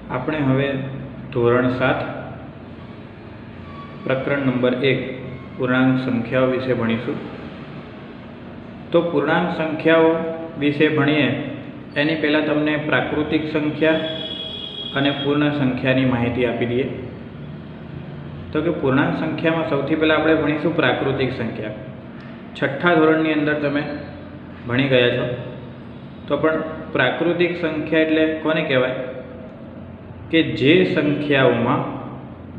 આપણે હવે ધોરણ 7 પ્રકરણ નંબર 1 પૂર્ણાંક સંખ્યાઓ વિશે ભણીશું। તો પૂર્ણાંક સંખ્યાઓ વિશે ભણીએ એની પહેલાં તમને પ્રાકૃતિક સંખ્યા અને પૂર્ણ સંખ્યાની માહિતી આપી દઈએ। તો કે પૂર્ણાંક સંખ્યામાં સૌથી પહેલાં આપણે ભણીશું પ્રાકૃતિક સંખ્યા। છઠ્ઠા ધોરણની અંદર તમે ભણી ગયા છો। તો પણ પ્રાકૃતિક સંખ્યા એટલે કોને કહેવાય કે જે સંખ્યાઓમાં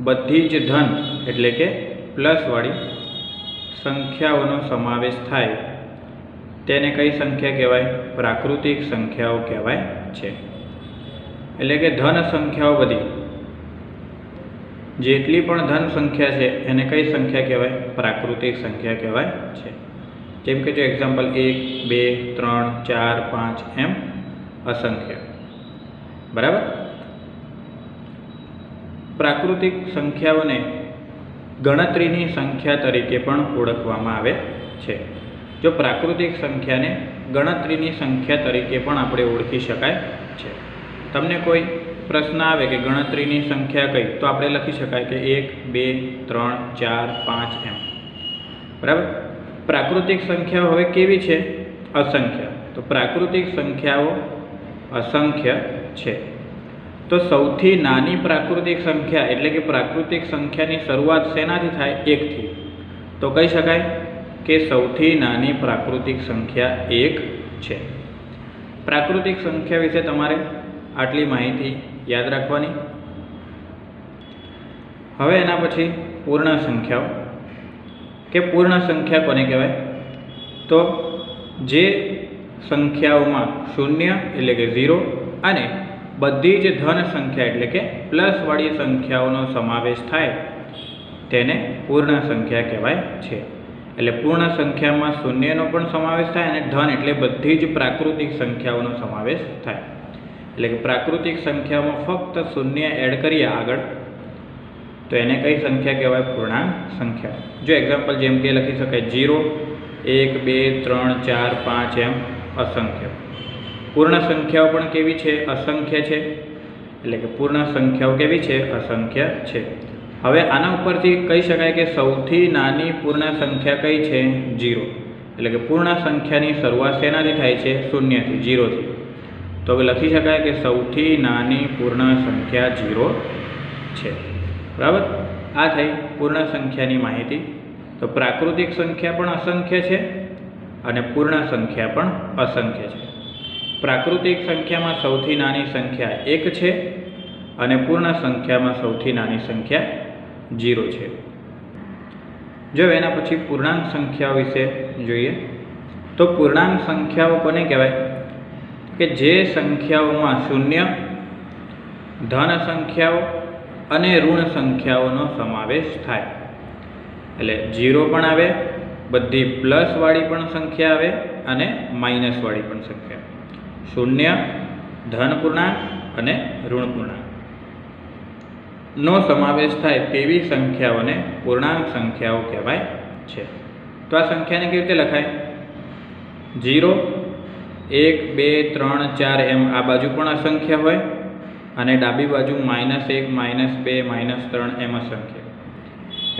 બધી જ ધન એટલે કે પ્લસવાળી સંખ્યાઓનો સમાવેશ થાય તેને કઈ સંખ્યા કહેવાય? પ્રાકૃતિક સંખ્યાઓ કહેવાય છે। એટલે કે ધન સંખ્યાઓ બધી જેટલી પણ ધન સંખ્યા છે એને કઈ સંખ્યા કહેવાય? પ્રાકૃતિક સંખ્યા કહેવાય છે। જેમ કે જો એક્ઝામ્પલ 1 2 3 4 5 એમ અસંખ્ય, બરાબર। પ્રાકૃતિક સંખ્યાઓને ગણતરીની સંખ્યા તરીકે પણ ઓળખવામાં આવે છે। જો પ્રાકૃતિક સંખ્યાને ગણતરીની સંખ્યા તરીકે પણ આપણે ઓળખી શકાય છે। તમને કોઈ પ્રશ્ન આવે કે ગણતરીની સંખ્યા કઈ, તો આપણે લખી શકાય કે 1 2 3 4 5 એમ, બરાબર। પ્રાકૃતિક સંખ્યાઓ હવે કેવી છે? અસંખ્ય। તો પ્રાકૃતિક સંખ્યાઓ અસંખ્ય છે। તો સૌથી નાની પ્રાકૃતિક સંખ્યા એટલે કે પ્રાકૃતિક સંખ્યાની શરૂઆત શેનાથી થાય? 1 થી। તો કહી શકાય કે સૌથી નાની પ્રાકૃતિક સંખ્યા 1 છે। પ્રાકૃતિક સંખ્યા વિશે તમારે આટલી માહિતી યાદ રાખવાની। હવે એના પછી પૂર્ણ સંખ્યાઓ, કે પૂર્ણ સંખ્યા કોને કહેવાય? તો જે સંખ્યાઓમાં શૂન્ય એટલે કે 0 અને બધી જ ધન સંખ્યા એટલે કે પ્લસવાળી સંખ્યાઓનો સમાવેશ થાય તેને પૂર્ણ સંખ્યા કહેવાય છે। એટલે પૂર્ણ સંખ્યામાં શૂન્યનો પણ સમાવેશ થાય અને ધન એટલે બધી જ પ્રાકૃતિક સંખ્યાઓનો સમાવેશ થાય। એટલે કે પ્રાકૃતિક સંખ્યામાં ફક્ત શૂન્ય એડ કરીએ આગળ તો એને કઈ સંખ્યા કહેવાય? પૂર્ણાંક સંખ્યા। જો એક્ઝામ્પલ જેમ કે લખી શકાય 0 1 2 3 4 5 એમ અસંખ્ય। પૂર્ણ સંખ્યાઓ પણ કેવી છે? અસંખ્ય છે। એટલે કે પૂર્ણ સંખ્યાઓ કેવી છે? અસંખ્ય છે। હવે આના ઉપરથી કહી શકાય કે સૌથી નાની પૂર્ણ સંખ્યા કઈ છે? 0। એટલે કે પૂર્ણ સંખ્યાની શરૂઆત શેનાથી થાય છે? 0 થી, 0 થી। તો હવે લખી શકાય કે સૌથી નાની પૂર્ણ સંખ્યા 0 છે, બરાબર। આ થઈ પૂર્ણ સંખ્યાની માહિતી। તો પ્રાકૃતિક સંખ્યા પણ અસંખ્ય છે અને પૂર્ણ સંખ્યા પણ અસંખ્ય છે। પ્રાકૃતિક સંખ્યામાં સૌથી નાની સંખ્યા 1 છે અને પૂર્ણ સંખ્યામાં સૌથી નાની સંખ્યા 0 છે। જો એના પછી પૂર્ણાંક સંખ્યાઓ વિશે જોઈએ તો પૂર્ણાંક સંખ્યાઓ કોને કહેવાય? કે જે સંખ્યાઓમાં શૂન્ય, ધન સંખ્યાઓ અને ઋણ સંખ્યાઓનો સમાવેશ થાય। એટલે 0 પણ આવે, બધી પ્લસવાળી પણ સંખ્યા આવે અને માઇનસવાળી પણ સંખ્યા, શૂન્ય, ધન પૂર્ણાંક અને ઋણ પૂર્ણાંક નો સમાવેશ થાય તેવી સંખ્યાઓને પૂર્ણાંક સંખ્યાઓ કહેવાય છે। તો આ સંખ્યાને કેવી રીતે લખાય? 0 1 2 3 4 એમ આ બાજુ પણ અસંખ્ય હોય અને ડાબી બાજુ -1 -2 -3 એમ અસંખ્ય।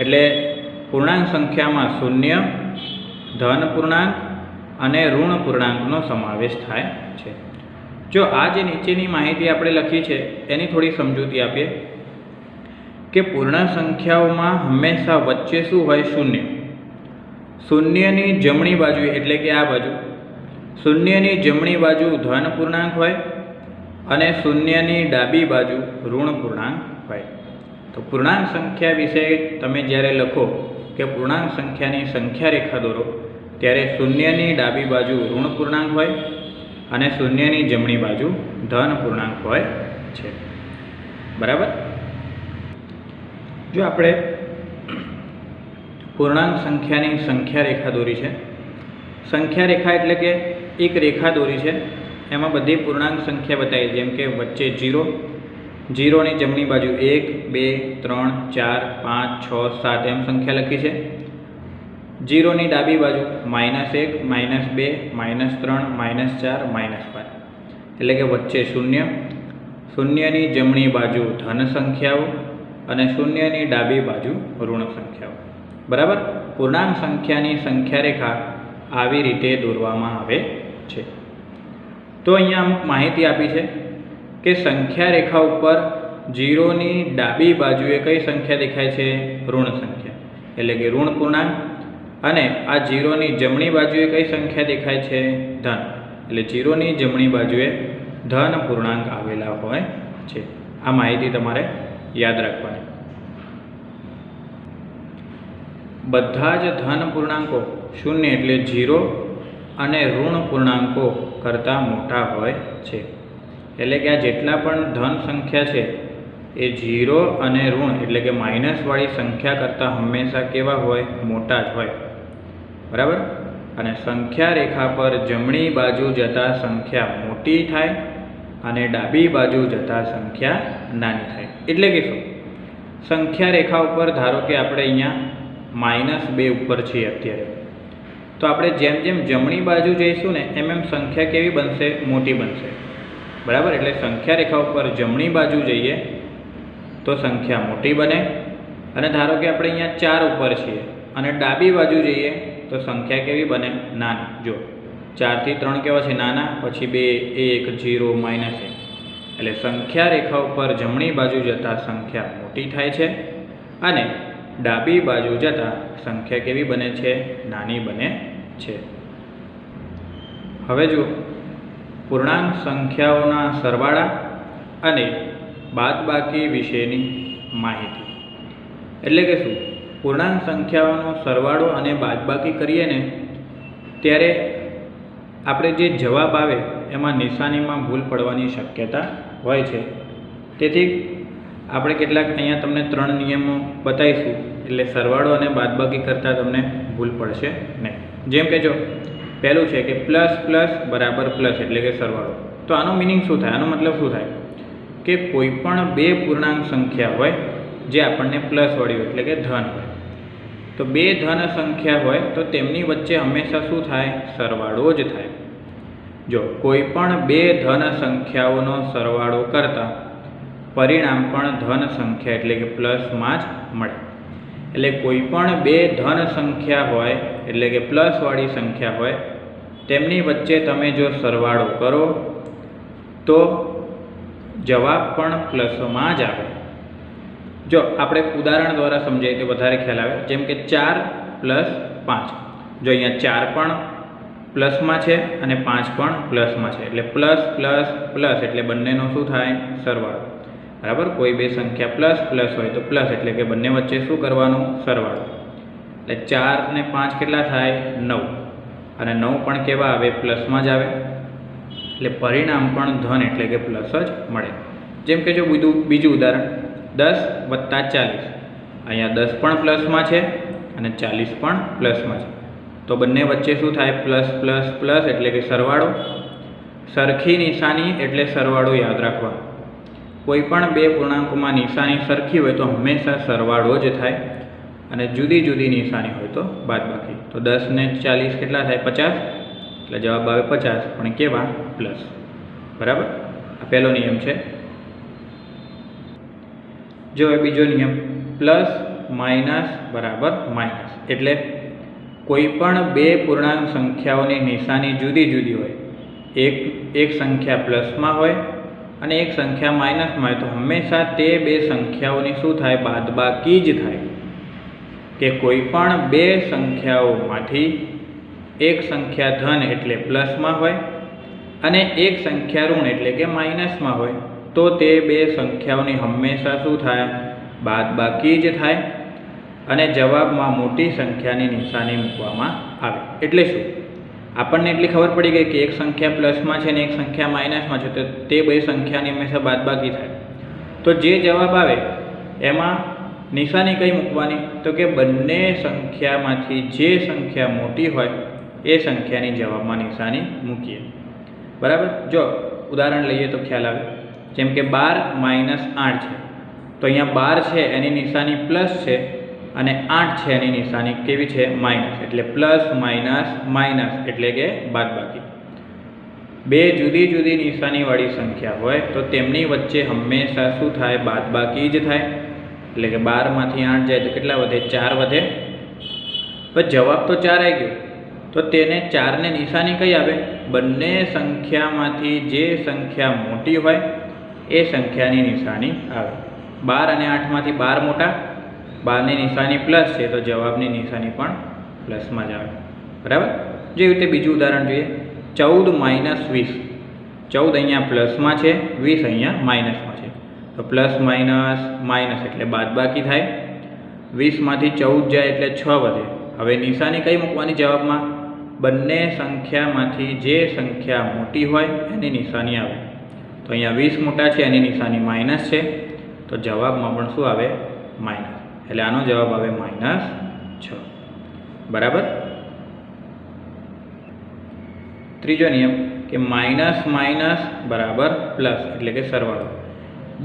એટલે પૂર્ણાંક સંખ્યામાં શૂન્ય, ધન પૂર્ણાંક અને ઋણ પૂર્ણાંકનો સમાવેશ થાય છે। જો આ જે નીચેની માહિતી આપણે લખી છે એની થોડી સમજૂતી આપીએ કે પૂર્ણ સંખ્યાઓમાં હંમેશા વચ્ચે શું હોય? શૂન્ય। શૂન્યની જમણી બાજુ એટલે કે આ બાજુ, શૂન્યની જમણી બાજુ ધન પૂર્ણાંક હોય અને શૂન્યની ડાબી બાજુ ઋણ પૂર્ણાંક હોય। તો પૂર્ણાંક સંખ્યા વિશે તમે જ્યારે લખો કે પૂર્ણાંક સંખ્યાની સંખ્યા રેખા દોરો ત્યારે શૂન્યની ડાબી બાજુ ઋણ પૂર્ણાંક હોય અને શૂન્યની જમણી બાજુ ધન પૂર્ણાંક હોય છે, બરાબર। જો આપણે પૂર્ણાંક સંખ્યાની સંખ્યા રેખા દોરી છે, સંખ્યા રેખા એટલે કે એક રેખા દોરી છે એમાં બધી પૂર્ણાંક સંખ્યા બતાવી, જેમ કે વચ્ચે 0, 0ની જમણી બાજુ 1 2 3 4 5 6 7 એમ સંખ્યા લખી છે। 0ની ડાબી બાજુ -1 -2 -3 -4 -5 એટલે કે વચ્ચે શૂન્ય, શૂન્યની જમણી બાજુ ધન સંખ્યાઓ અને શૂન્યની ડાબી બાજુ ઋણ સંખ્યાઓ. બરાબર. પૂર્ણાંક સંખ્યાની સંખ્યા રેખા આવી રીતે દોરવામાં આવે છે. તો અહીંયા અમુક માહિતી આપી છે કે સંખ્યા રેખા ઉપર 0ની ડાબી બાજુએ કઈ સંખ્યા દેખાય છે? ઋણ સંખ્યા, એટલે કે ઋણ પૂર્ણાંક. અને આ 0ની જમણી બાજુએ કઈ સંખ્યા દેખાય છે? ધન, એટલે 0ની જમણી બાજુએ ધન પૂર્ણાંક આવેલા હોય છે. આ માહિતી તમારે યાદ રાખવાની. બધા જ ધન પૂર્ણાંકો શૂન્ય એટલે 0 અને ઋણ પૂર્ણાંકો કરતાં મોટા હોય છે. એટલે કે આ જેટલા પણ ધન સંખ્યા છે એ 0 અને ઋણ એટલે કે માઇનસવાળી સંખ્યા કરતાં હંમેશા કેવા હોય? મોટા જ હોય. બરાબર. અને સંખ્યા રેખા પર જમણી બાજુ જતાં સંખ્યા મોટી થાય અને ડાબી બાજુ જતાં સંખ્યા નાની થાય. એટલે કે શું? સંખ્યા રેખા ઉપર ધારો કે આપણે અહીંયા -2 ઉપર છીએ અત્યારે, તો આપણે જેમ જેમ જમણી બાજુ જઈશું ને એમ એમ સંખ્યા કેવી બનશે? મોટી બનશે. બરાબર. એટલે સંખ્યા રેખા ઉપર જમણી બાજુ જઈએ તો સંખ્યા મોટી બને. અને ધારો કે આપણે અહીંયા 4 ઉપર છીએ અને ડાબી બાજુ જઈએ તો સંખ્યા કેવી બને? નાની. જો 4 થી 3 કેવા છે? નાના. પછી 2, 1, 0, -1. એટલે સંખ્યા રેખા ઉપર જમણી બાજુ જતાં સંખ્યા મોટી થાય છે અને ડાબી બાજુ જતાં સંખ્યા કેવી બને છે? નાની બને છે. હવે જો પૂર્ણાંક સંખ્યાઓના સરવાળા અને બાદબાકી વિશેની માહિતી. એટલે કે શું? પૂર્ણાંક સંખ્યાઓનો સરવાળો અને બાદબાકી કરીએ ને ત્યારે આપણે જે જવાબ આવે એમાં નિશાનીમાં ભૂલ પડવાની શક્યતા હોય છે. તેથી આપણે કેટલાક અહીંયા તમને 3 નિયમો બતાવીશું, એટલે સરવાળો અને બાદબાકી કરતાં તમને ભૂલ પડશે નહીં. જેમ કે જો પહેલું છે કે પ્લસ પ્લસ બરાબર પ્લસ એટલે કે સરવાળો. તો આનો મિનિંગ શું થાય? આનો મતલબ શું થાય? કે કોઈ પણ 2 પૂર્ણાંક સંખ્યા હોય જે આપણને પ્લસવાળી હોય એટલે કે ધન હોય, તો 2 ધન સંખ્યા હોય તો તેમની વચ્ચે હંમેશા શું થાય? સરવાળો જ થાય. જો કોઈ પણ 2 ધન સંખ્યાઓનો સરવાળો કરતાં પરિણામ પણ ધન સંખ્યા એટલે કે પ્લસમાં જ મળે. એટલે કોઈ પણ 2 ધન સંખ્યા હોય એટલે કે પ્લસવાળી સંખ્યા હોય તેમની વચ્ચે તમે જો સરવાળો કરો તો જવાબ પણ પ્લસમાં જ આવે. જો આપણે ઉદાહરણ દ્વારા સમજાય તો વધારે ખ્યાલ આવે. જેમ કે 4 + 5. જો અહીંયા 4 પણ પ્લસમાં છે અને 5 પણ પ્લસમાં છે, એટલે પ્લસ પ્લસ પ્લસ એટલે બંનેનો શું થાય? સરવાળો. બરાબર. કોઈ 2 સંખ્યા પ્લસ પ્લસ હોય તો પ્લસ એટલે કે બંને વચ્ચે શું કરવાનું? સરવાળો. એટલે 4 ને 5 કેટલા થાય? 9. અને 9 પણ કેવા આવે? પ્લસમાં જ આવે. એટલે પરિણામ પણ ધન એટલે કે પ્લસ જ મળે. જેમ કે જો બીજું ઉદાહરણ 10 + 40. અહીંયા 10 પણ પ્લસમાં છે અને 40 પણ પ્લસમાં છે, તો બંને વચ્ચે શું થાય? પ્લસ પ્લસ પ્લસ એટલે કે સરવાળો. સરખી નિશાની એટલે સરવાળો યાદ રાખવાનો. કોઈ પણ 2 પૂર્ણાંકોમાં નિશાની સરખી હોય તો હંમેશા સરવાળો જ થાય અને જુદી જુદી નિશાની હોય તો બાદબાકી. તો 10 ને 40 કેટલા થાય? 50. એટલે જવાબ આવે 50, પણ કેવા? પ્લસ. બરાબર. આ પહેલો નિયમ છે. જો બીજો નિયમ પ્લસ માઇનસ બરાબર માઇનસ. એટલે કોઈ પણ 2 પૂર્ણાંક સંખ્યાઓની નિશાની જુદી જુદી હોય, એક સંખ્યા પ્લસમાં હોય અને એક સંખ્યા માઇનસમાં હોય, તો હંમેશા તે 2 સંખ્યાઓની શું થાય? બાદબાકી જ થાય. કે કોઈ પણ 2 સંખ્યાઓમાંથી એક સંખ્યા ધન એટલે પ્લસમાં હોય અને એક સંખ્યા ઋણ એટલે કે માઇનસમાં હોય, તો તે 2 સંખ્યાઓની હંમેશા શું થાય? બાદબાકી જ થાય અને જવાબમાં મોટી સંખ્યાની નિશાની મૂકવામાં આવે. એટલે શું? આપણને એટલી ખબર પડી ગઈ કે એક સંખ્યા પ્લસમાં છે અને એક સંખ્યા માઇનસમાં છે, તો તે 2 સંખ્યાની હંમેશા બાદબાકી થાય. તો જે જવાબ આવે એમાં નિશાની કઈ મૂકવાની? તો કે બંને સંખ્યામાંથી જે સંખ્યા મોટી હોય એ સંખ્યાની જવાબમાં નિશાની મૂકીએ. બરાબર. જો ઉદાહરણ લઈએ તો ખ્યાલ આવે. જેમ કે 12 - 8 છે, તો અહીંયા 12 છે એની નિશાની પ્લસ છે અને 8 છે એની નિશાની કેવી છે? માઇનસ. એટલે પ્લસ માઇનસ માઇનસ એટલે કે બાદબાકી. બે જુદી જુદી નિશાનીવાળી સંખ્યા હોય તો તેમની વચ્ચે હંમેશા શું થાય? બાદબાકી જ થાય. એટલે કે 12માંથી 8 જાય તો કેટલા વધે? 4 વધે. પણ જવાબ તો 4 આવી ગયો, તો તેને 4ને નિશાની કઈ આવે? બંને સંખ્યામાંથી જે સંખ્યા મોટી હોય એ સંખ્યાની નિશાની આવે. 12 અને 8માંથી 12 મોટા, 12ની નિશાની પ્લસ છે તો જવાબની નિશાની પણ પ્લસમાં જ આવે. બરાબર. જેવી રીતે બીજું ઉદાહરણ જોઈએ. 14 માઇનસ 20. 14 અહીંયા પ્લસમાં છે, 20 અહીંયા માઇનસમાં છે. તો પ્લસ માઇનસ માઇનસ એટલે બાદબાકી થાય. 20માંથી 14 જાય એટલે 6 વધે. હવે નિશાની કઈ મૂકવાની જવાબમાં? બંને સંખ્યામાંથી જે સંખ્યા મોટી હોય એની નિશાની આવે. તો અહીંયા 20 મોટા છે, એની નિશાની માઇનસ છે, તો જવાબમાં પણ શું આવે? માઇનસ. એટલે આનો જવાબ આવે -6. બરાબર. ત્રીજો નિયમ કે માઇનસ માઇનસ બરાબર પ્લસ એટલે કે સરવાળો.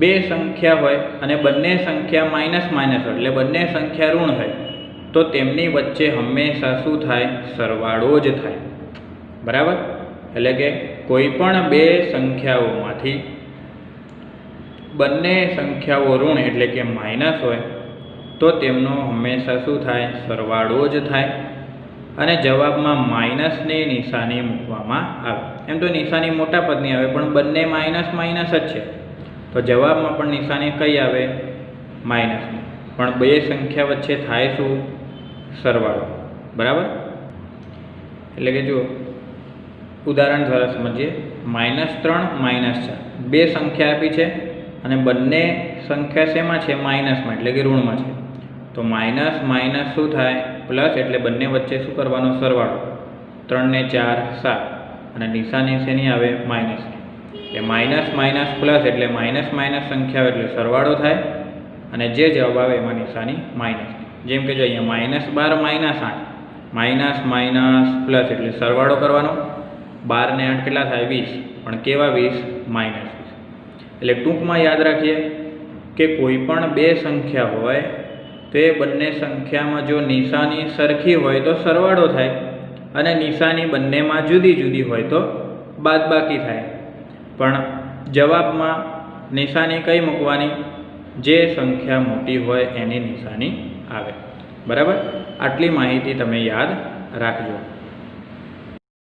બે સંખ્યા હોય અને બંને સંખ્યા માઇનસ માઇનસ હોય એટલે બંને સંખ્યા ઋણ હોય તો તેમની વચ્ચે હંમેશા શું થાય? સરવાળો જ થાય. બરાબર. એટલે કે કોઈ પણ બે સંખ્યાઓમાંથી બંને સંખ્યાઓ ઋણ એટલે કે માઇનસ હોય તો તેમનો હંમેશા શું થાય? સરવાળો જ થાય. અને જવાબમાં માઇનસની નિશાની મૂકવામાં આવે. એમ તો નિશાની મોટા પદની આવે પણ બંને માઇનસ માઇનસ જ છે તો જવાબમાં પણ નિશાની કઈ આવે? માઇનસની. પણ બે સંખ્યા વચ્ચે થાય શું? સરવાળો. બરાબર. એટલે કે જો ઉદાહરણ દ્વારા સમજીએ. -3 -4 બે સંખ્યા આપી છે અને બંને સંખ્યા શેમાં છે? માઇનસમાં એટલે કે ઋણમાં છે. તો માઇનસ માઇનસ શું થાય? પ્લસ એટલે બંને વચ્ચે શું કરવાનો? સરવાળો. 3 ને 4 7 અને નિશાની શેની આવે? માઇનસની. એટલે માઇનસ માઇનસ પ્લસ એટલે માઇનસ માઇનસ સંખ્યા એટલે સરવાળો થાય અને જે જવાબ આવે એમાં નિશાની માઇનસ. જેમ કે જો અહીંયા -12 -8 માઇનસ માઇનસ પ્લસ એટલે સરવાળો કરવાનો. 12 ને 8 કેટલા થાય? 20. પણ કેવા 20? -20. એટલે ટૂંકમાં યાદ રાખીએ કે કોઈ પણ બે સંખ્યા હોય તો એ બંને સંખ્યામાં જો નિશાની સરખી હોય તો સરવાળો થાય અને નિશાની બંનેમાં જુદી જુદી હોય તો બાદબાકી થાય. પણ જવાબમાં નિશાની કઈ મૂકવાની? જે સંખ્યા મોટી હોય એની નિશાની આવે. બરાબર. આટલી માહિતી તમે યાદ રાખજો.